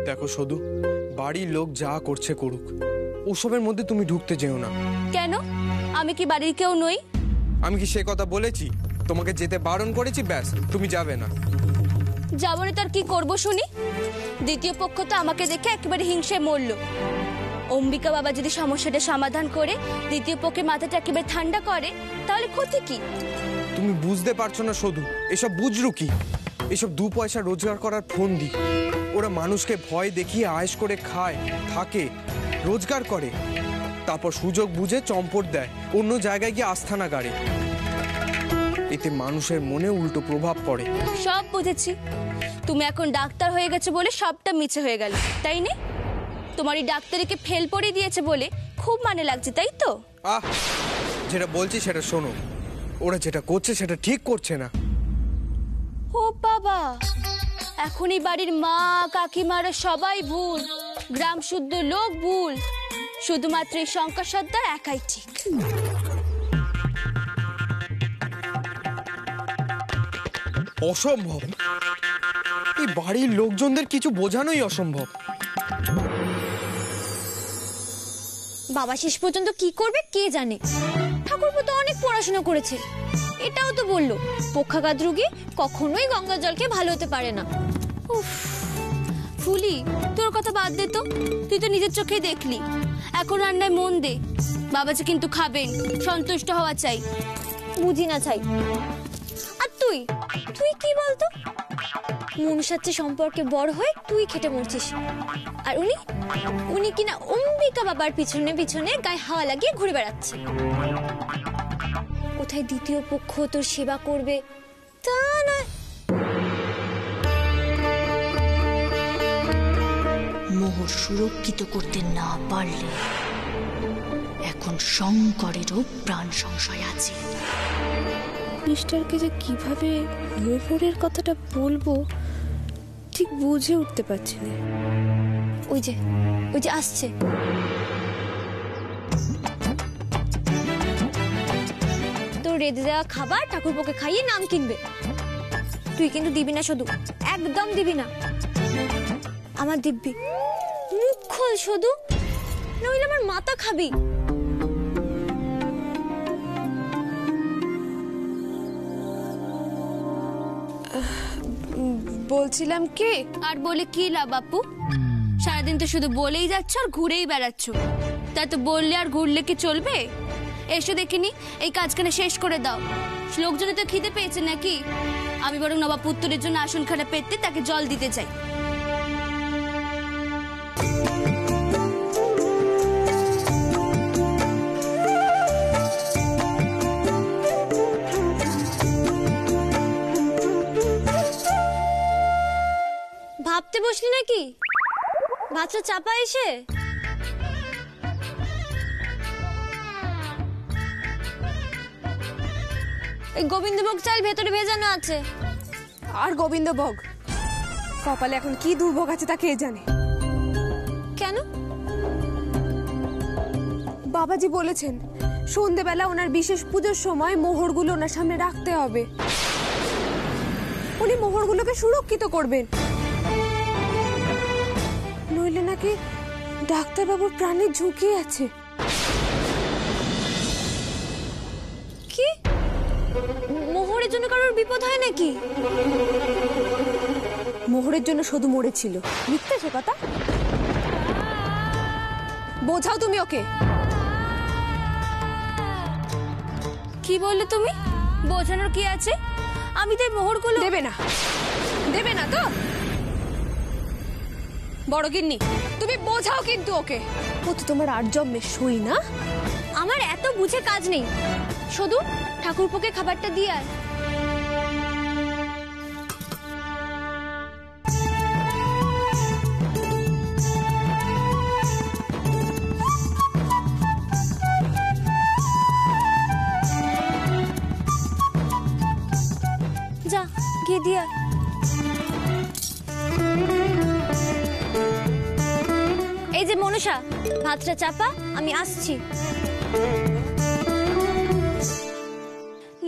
দেখো শুধু বাড়ির লোক যা করছে করুক, ওসবের মধ্যে তুমি ঢুকতে যেও না। কেন? আমি কি বাড়ির কেউ নই? আমি কি সে কথা বলেছি? তোমাকে যেতে বারণ করেছি, ব্যাস তুমি যাবে না। যাবো না, তার কি করবো শুনি? দ্বিতীয় পক্ষ তো আমাকে দেখে একেবারে হিংসায় মরলো। অম্বিকা বাবা যদি সমস্যাটা সমাধান করে দ্বিতীয় পক্ষের মাথাটা একেবারে ঠান্ডা করে, তাহলে ক্ষতি কি? তুমি বুঝতে পারছো না শুধু, এসব বুঝরু কি? এসব 2 পয়সা রোজগার করার ফন্দি। ওরা মানুষকে ভয় দেখিয়ে আয়েশ করে খায়, থাকে, রোজগার করে, তারপর সুযোগ বুঝে চম্পট দেয়, অন্য জায়গায় গিয়ে আস্থানা গাড়ে। এতে মানুষের মনে উল্টো প্রভাব পড়ে। সব বুঝেছি। তুমি এখন ডাক্তার হয়ে গেছে বলে সবটা মিছে হয়ে গেল, তাই না? তোমার এই ডাক্তারিকে ফেল পড়ে দিয়েছে বলে খুব মানে লাগছে, তাই তো? যেটা বলছি সেটা শোনো। ওরা যেটা করছে সেটা ঠিক করছে না। ও বাবা, এখন এই বাড়ির মা কাকিমারা সবাই ভুল, গ্রাম শুদ্ধ লোক ভুল, শুধুমাত্র এই শঙ্কর সর্দার একাই ঠিক। অসম্ভব। এই বাড়ির লোকজনদের কিছু বোঝানোই অসম্ভব। বাবা শেষ পর্যন্ত কি করবে কে জানে। ঠাকুরপো তো অনেক পড়াশোনা করেছে, এটাও তো বললো পক্ষাঘাত রোগী কখনোই গঙ্গা জলকে ভালো হতে পারে না। উফ, ফুলি তোর কথা বাদ দে তো, তুই তো নিজের চোখেই দেখলি। এখন রান্নায় মন দে, বাবাজি কিন্তু খাবেন, সন্তুষ্ট হওয়া চাই, বুঝি না চাই। আর তুই তুই কি বলতো, মনুষ্যার চেয়ে সম্পর্কে বড় হয়ে তুই খেটে মরছিস, আর উনি কিনা অম্বিকা বাবার পিছনে পিছনে গায়ে হাওয়া লাগিয়ে ঘুরে বেড়াচ্ছে। কোথায় দ্বিতীয় পক্ষ তোর সেবা করবে তা নয়। মোহর সুরক্ষিত করতে না পারলে এখন শঙ্করেরও প্রাণ সংশয় আছে। মিস্টারকে যে কিভাবে মোহরের কথাটা বলবো ঠিক বুঝে উঠতে পারছি না। ওই যে আসছে। তোর রেঁধে দেওয়া খাবার ঠাকুরপোকে খাইয়ে নাম কিনবে। তুই কিন্তু দিবি না শুধু, একদম দিবি না। আমার দিব্যি, মুখ খোল শুধু, নইলে আমার মাথা খাবি। বলছিলাম কি, আর বলে কি লাভ বাপু? সারাদিন তো শুধু বলেই যাচ্ছ আর ঘুরেই বেড়াচ্ছ। তা তো বললে আর ঘুরলে কি চলবে? এসে দেখিনি এই কাজখানে শেষ করে দাও। লোকজনে তো খিদে পেয়েছে নাকি? আমি বরং নবাব পুত্তরের জন্য আসন খানা পেতে তাকে জল দিতে চাই। ভাবতে বসলি নাকি? ভাতটা চাপা এসে। এই গোবিন্দভোগ চাল ভেতরে ভেজানো আছে। আর গোবিন্দভোগ? কপালে এখন কি দুর্ভোগ আছে তা কে জানে। কেন? বাবাজি বলেছেন সন্ধ্যেবেলা ওনার বিশেষ পুজোর সময় মোহরগুলো ওনার সামনে রাখতে হবে। উনি মোহরগুলোকে সুরক্ষিত করবেন, নইলে নাকি ডাক্তারবাবুর প্রাণের ঝুঁকি আছে। কি? মোহরের জন্য কারোর বিপদ হয় নাকি? মোহরের জন্য শুধু মরেছিল, মিথ্যে সে কথা। বোঝাও তুমি ওকে। কি বললে তুমি? বোঝানোর কি আছে? আমি তো মোহরগুলো দেবে না তো বড় গিন্নি, তুমি বোঝাও কিন্তু ওকে। ও তো তোমার আর জন্মের সই না। আমার এত বুঝে কাজ নেই, শুধু ঠাকুরপোকে খাবারটা দিয়ে আয়। যা গিয়ে দিয়ে আয়। এই যে মনুষা, ভাতটা চাপা, আমি আসছি।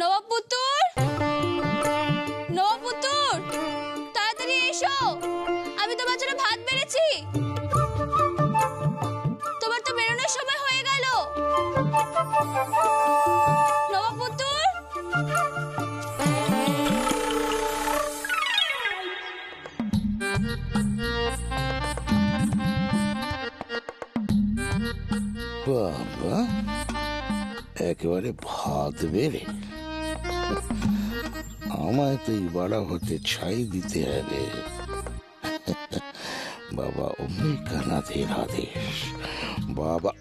নবাবপুত্তর, নবাবপুত্তর, তাড়াতাড়ি এসো, আমি তোমার জন্য ভাত বেড়েছি। বলছি তোমার তো বেরোনোর সময় হয়ে গেল। নবাবপুত্তর, বাবা একেবারে ভাত বেড়ে, আমায় তো এই বাড়া হতে ছাই দিতে হবে। বাবা অম্বিকানাথের আদেশ। বাবা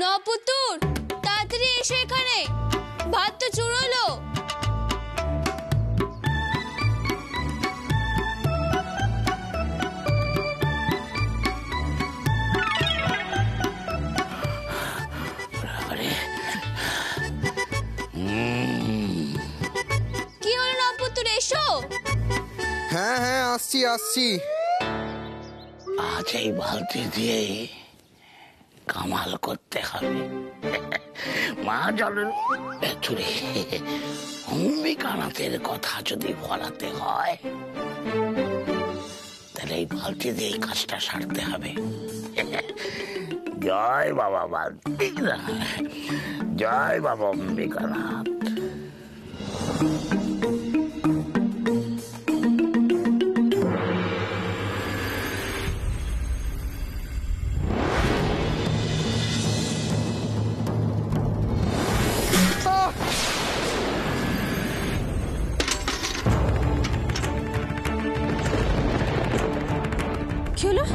নপুত্তর তাড়াতাড়ি এসো এখানে, ভাত তো চুড়োলো। কি হলো নপুত্তর, এসো। হ্যাঁ হ্যাঁ, আসছি আসছি। আজ এই বালতি দিয়ে কামাল করতে হবে। মা চলেন ভেতরে, অম্বিকানাথের কথা যদি বলাতে হয় তাহলে এই বালতি দিয়ে কাজটা সারতে হবে। জয় বাবা বালতি, জয় বাবা অম্বিকানাথ। কি হলো?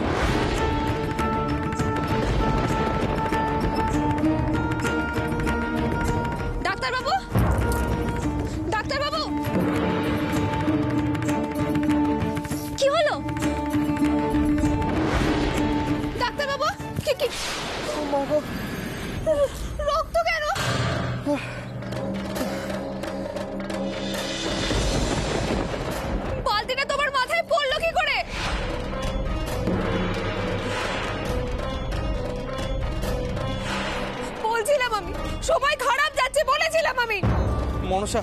ডাক্তারবাবু, ডাক্তারবাবু, কি হলো? ডাক্তারবাবু, কি কি রক্ত কেন? বালতিটা তোমার মাথায় পড়লো কি করে? বলছিলাম আমি, সময় খারাপ যাচ্ছে বলেছিলাম আমি। মনসা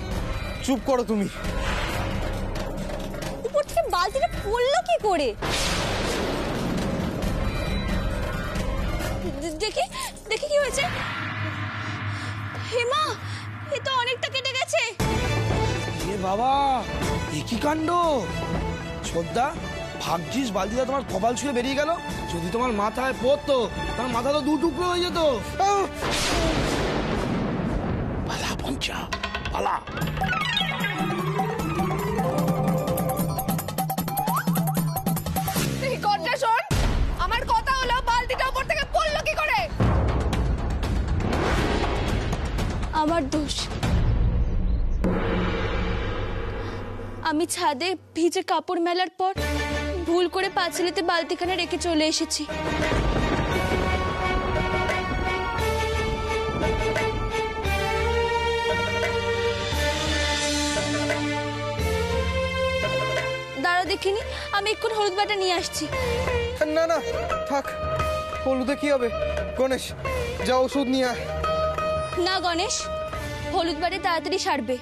চুপ করো তুমি। উপর থেকে বালতিটা পড়লো কি করে? দেখি দেখি কি হয়েছে। হেমা, এ তো অনেকটা কেটে গেছে। এ বাবা, এ কি কাণ্ড! ছোদ্দা, ভাবছিস বালতিটা তোমার কপাল ছুঁয়ে বেরিয়ে গেল? যদি তোমার মাথায় পড়তো তার মাথা তো দু টুকরো হয়ে যেত। পালা পঞ্চা, পালা। তুই কথা শোন, আমার কথা হলো বালতিটা উপর থেকে পড়লো কি করে? আমার দোষ। আমি ছাদে ভিজে কাপড় মেলার পর ভুল করে পাঁচিলেতে বালতিখানা রেখে চলে এসেছি। দাঁড়া দেখিনি, আমি এক্ষুন হলুদ বাটা নিয়ে আসছি। না না থাক, হলুদে কি হবে? গণেশ যা ওষুধ নিয়ে আয়। না গণেশ, হলুদ বাটে তাড়াতাড়ি সারবে।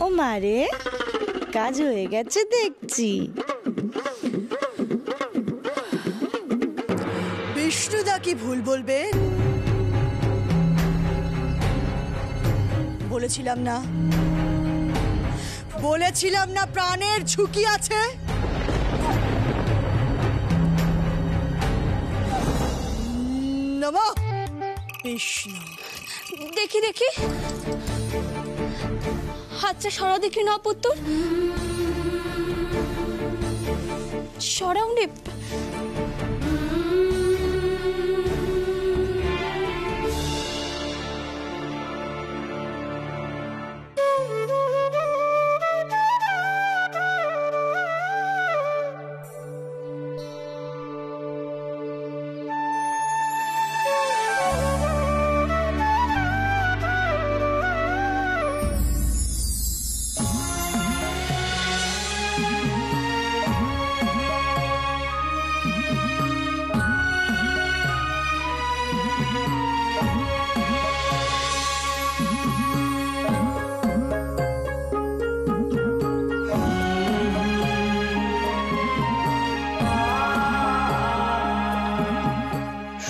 ও মারে, কাজ হয়ে গেছে দেখছি। বিষ্ণুদা কি ভুল বলবেন? বলেছিলাম না, বলেছিলাম না প্রাণের ঝুঁকি আছে। নমঃ বিষ্ণু। দেখি দেখি, হাতটা সরা দেখি না পুত্তর, সরাও নে।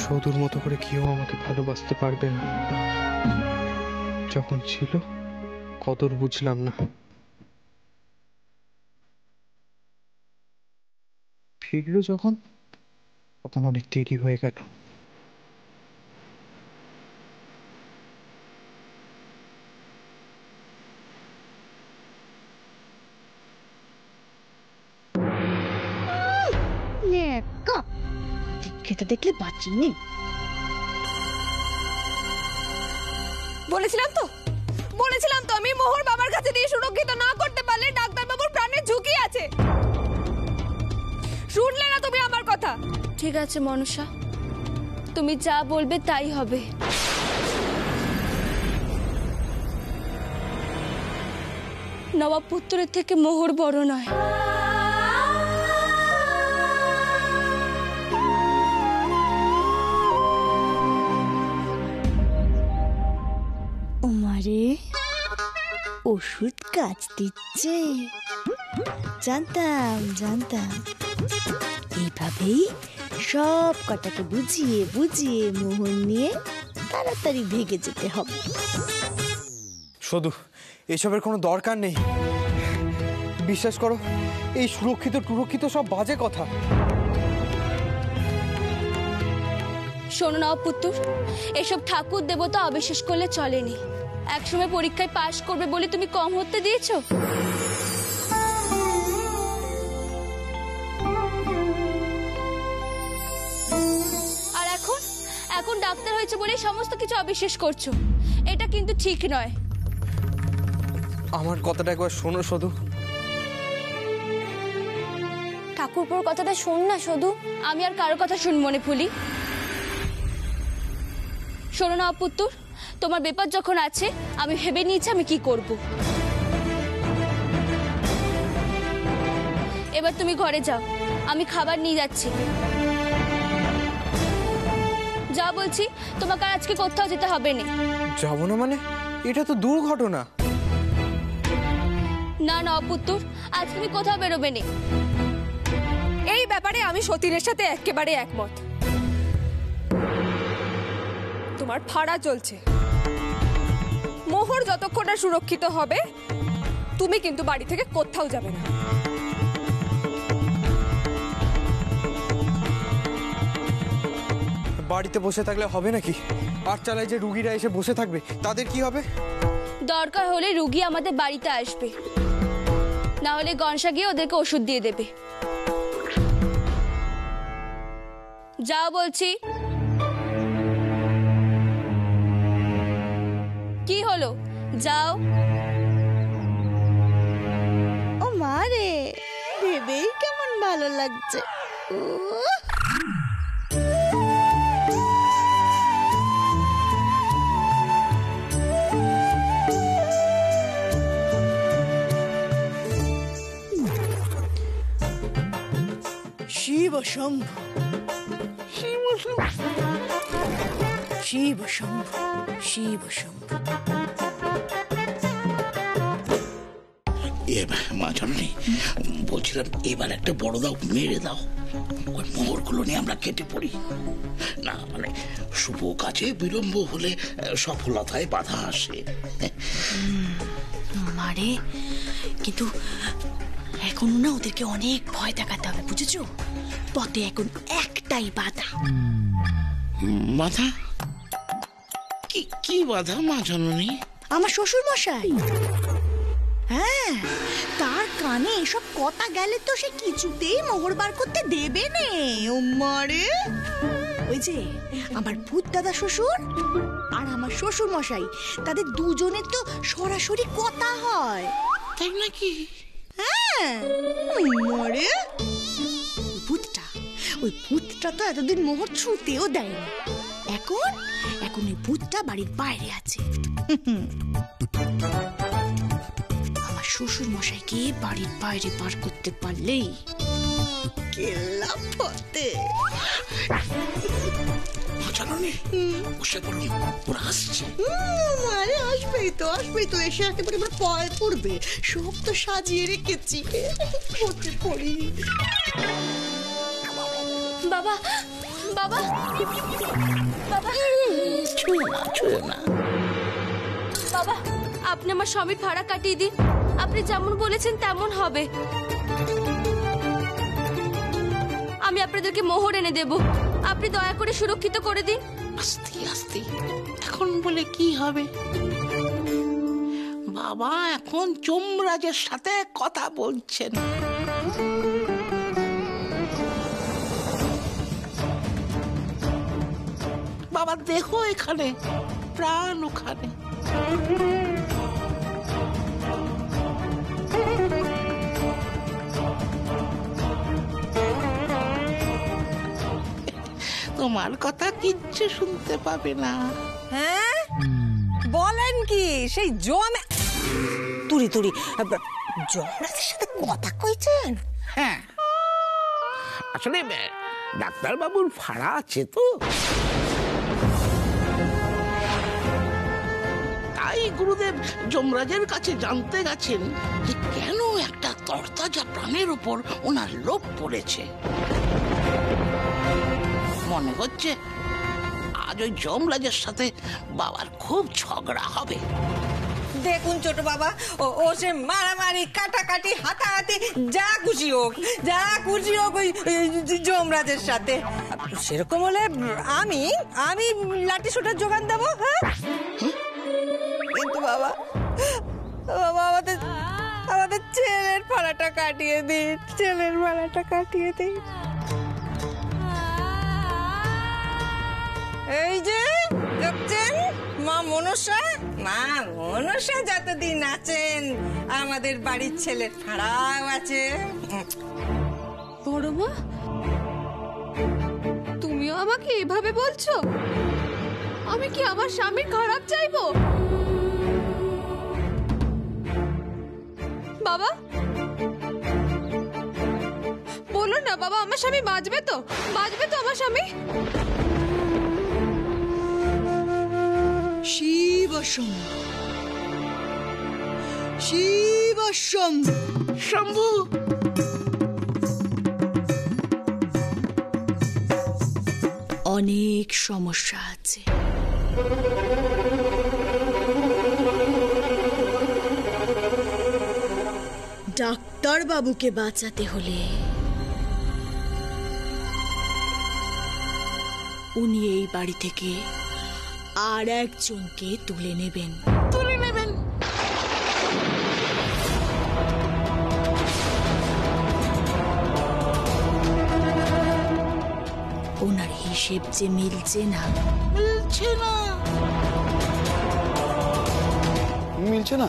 সদুর মতো করে কেউ আমাকে ভালোবাসতে পারবে না। যখন ছিল কদর বুঝলাম না, ফিরলো যখন তখন অনেক দেরি হয়ে গেল। খেতে দেখলে বাঁচিনি। বলেছিলাম তো আমি মোহর বাবার কাছে দিয়ে সুরক্ষিত না করতে পারলে ডাক্তার বাবুর প্রাণের ঝুঁকি আছে। শুনলে না তুমি আমার কথা? ঠিক আছে মনসা, তুমি যা বলবে তাই হবে। নবাব পুত্রের থেকে মোহর বড় নয়। ওমারে, ওষুধ কাজ দিচ্ছে। জানতাম এইভাবেই সব কটাকে বুঝিয়ে বুঝিয়ে মোহর নিয়ে তাড়াতাড়ি ভেগে যেতে হবে। শুধু এসবের কোনো দরকার নেই। বিশ্বাস করো, এই সুরক্ষিত সব বাজে কথা। শোনো নবাব পুত্র, এসব ঠাকুর দেবতা অবিশ্বাস করলে চলেনি। একসময় পরীক্ষায় পাশ করবে বলে তুমি কম হতে দিয়েছো। আর এখন ডাক্তার হয়েছে বলে সমস্ত কিছু অবিশ্বাস করছো। এটা কিন্তু ঠিক নয়। আমার কথাটা একবার শোনো শুধু। ঠাকুরপোর কথাটা শোন না শুধু। আমি আর কারো কথা শুনবো না ফুলি। শোনো না পুত্র, তোমার ব্যাপার যখন আছে আমি ভেবে নিয়েছি আমি কি করব। এবার তুমি ঘরে যাও, আমি খাবার নিয়ে যাচ্ছি। যা বলছি, তোমাকে আর আজকে কোথাও যেতে হবে না। যাবো না মানে? এটা তো দুর্ঘটনা। না না পুত্র, আজ তুমি কোথাও বেরোবে না। এই ব্যাপারে আমি সতীনের সাথে একেবারে একমত। তোমার ফাড়া চলছে। মোহর যতক্ষণ না সুরক্ষিত হবে তুমি কিন্তু বাড়ি থেকে কোথাও যাবে না। বাড়িতে বসে থাকলে হবে নাকি? পাঠশালায় যে রুগীরা এসে বসে থাকবে তাদের কি হবে? দরকার হলে রুগী আমাদের বাড়িতে আসবে, না হলে গনসা গিয়ে ওদেরকে ওষুধ দিয়ে দেবে। যাও বলছি। কি হলো? যাও। ও মারে, ভেবেই কেমন ভালো লাগছে। শিব শম্ভু, শিব শম্ভু, শিব শম্ভু। মা জননী, বলছিলাম এবার একটা বড় দাও মেরে দাও, ওই মোহরগুলো নিয়ে আমরা কেটে পড়ি। না মানে শুভ কাজে বিলম্ব হলে সফলতায় বাধা আসে। মারে, কিন্তু এখনো না ওদেরকে অনেক ভয় দেখাতে হবে, বুঝেছো? পথে এখন একটাই বাধা। বাধা? কি বাধা মা জননী? আমার শ্বশুর মশাই। হ্যাঁ, তার কানে এসব কথা গেলে তো সে কিছুতেই মোহর বার করতে দেবে নে। ও মারে, ওই যে আমার ভূত দাদা শ্বশুর আর আমার শ্বশুর মশাই, তাদের দুজনের তো সরাসরি কথা হয়। তাই নাকি? হ্যাঁ, মারে, ওই ভূতটা তো এতদিন মোহর ছুঁতেও দেয়নি। এখন ওই ভূতটা বাড়ির বাইরে আছে। আমার শ্বশুর মশাইকে বাড়ির বাইরে পার করতে পারলেই কেল্লা ফতে। ওরা আসছে। আরে আসবেই তো, এসে একেবারে আমার পায়ে পড়বে। সব তো সাজিয়ে রেখেছি। বাবা বাবা বাবা ছুঁয়ে না বাবা, আপনি আমার স্বামীর ভাড়া কাটিয়ে দিন। আপনি যেমন বলেছেন তেমন হবে। আমি আপনাদেরকে মোহর এনে দেব, আপনি দয়া করে সুরক্ষিত করে দিন। আস্তে আস্তে, এখন বলে কি হবে? বাবা এখন যমরাজের সাথে কথা বলছেন। বাবা দেখো এখানে, প্রাণ ওখানে। তোমার কথা কিচ্ছু শুনতে পাবে না। হ্যাঁ বলেন কি? সেই জমে তুরি তুরি যমরাজের সাথে কথা কইছেন? হ্যাঁ, আসলে ডাক্তার বাবুর ভাড়া আছে তো, তাই গুরুদেব যমরাজের কাছে জানতে গেছেন যে কেন একটা তরতাজা প্রাণের উপর ওনার লোভ পড়েছে। মনে হচ্ছে আজ ওই যমরাজের সাথে বাবার খুব ঝগড়া হবে। দেখুন ছোট বাবা, ও সে মারামারি কাটাকাটি হাতাহাতি যা খুশি হোক ওই যমরাজের সাথে। সেরকম হলে আমি লাঠি সোটার যোগান দেবো। হ্যাঁ কিন্তু বাবা আমাদের ছেলের ভাড়াটা কাটিয়ে দিন, এই যে দেখছেন মা মনসা যতদিন আছেন আমাদের বাড়ির ছেলের ভাড়াও আছে। বড় মা, তুমিও আমাকে এভাবে বলছো? আমি কি আমার স্বামীর খারাপ চাইবো? বাবা বলো না বাবা, আমার স্বামী বাঁচবে তো আমার স্বামী? শম্ভু, অনেক সমস্যা আছে। ডাক্তার বাবুকে বাঁচাতে হলে উনি এই বাড়ি থেকে আর একজনকে তুলে নেবেন। ওনার হিসেব যে মিলছে না। মিলছে না?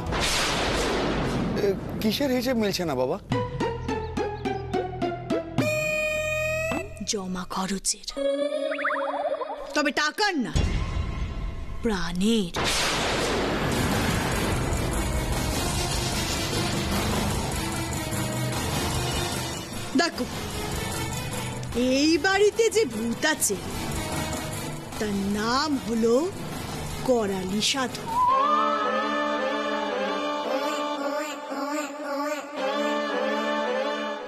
কিসের হিসেব মিলছে না বাবা? জমা খরচের। তবে টাকার না, প্রাণের। দেখো, এই বাড়িতে যে ভূত আছে তার নাম হলো করালি সাধু।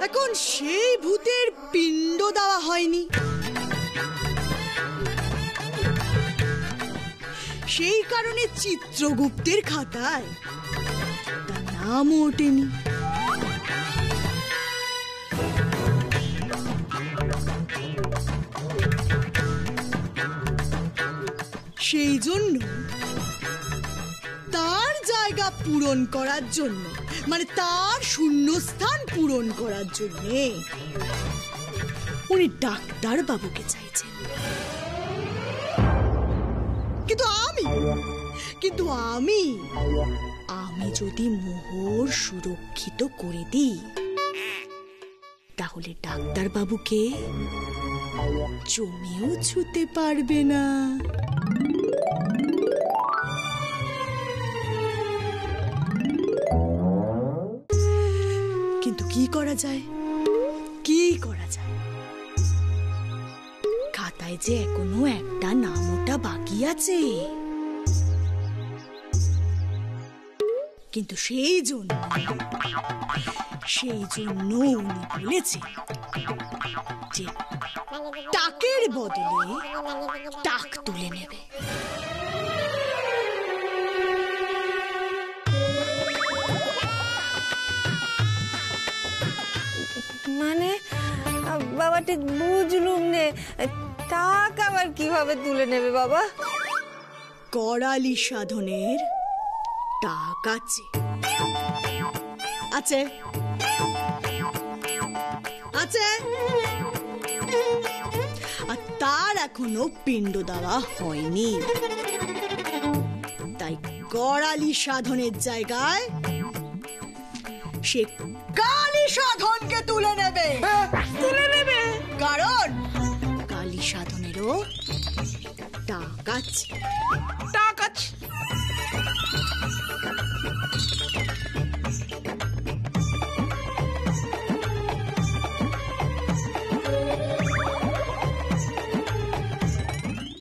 এখন সেই ভূতের পিণ্ড দেওয়া হয়নি, সেই কারণে চিত্রগুপ্তের খাতায় তার নাম ওঠেনি। সেই জন্য তার জায়গা পূরণ করার জন্য, মানে তার শূন্যস্থান পূরণ করার জন্য উনি ডাক্তার বাবুকে চাইছেন। কিন্তু আমি যদি মোহর সুরক্ষিত করে দিই, তাহলে ডাক্তার বাবুকে জমিও ছুতে পারবে না। কিন্তু কি করা যায়? খাতায় যে এখনো একটা নামটা বাকি আছে। কিন্তু সেই জন্য উনি বলেছে যে টাকের বদলে টাক তুলে নেবে। মানে বাবা ঠিক বুঝলুম নে, টাকা আবার কিভাবে তুলে নেবে বাবা? করালি সাধনের টাক আছে, আছে আছে, আর তার এখনো পিণ্ড দেওয়া হয়নি। তাই করালি সাধনের জায়গায় সে কালী সাধনকে তুলে নেবে, তুলে নেবে, কারণ কালী সাধনেরও টাক আছে। টাক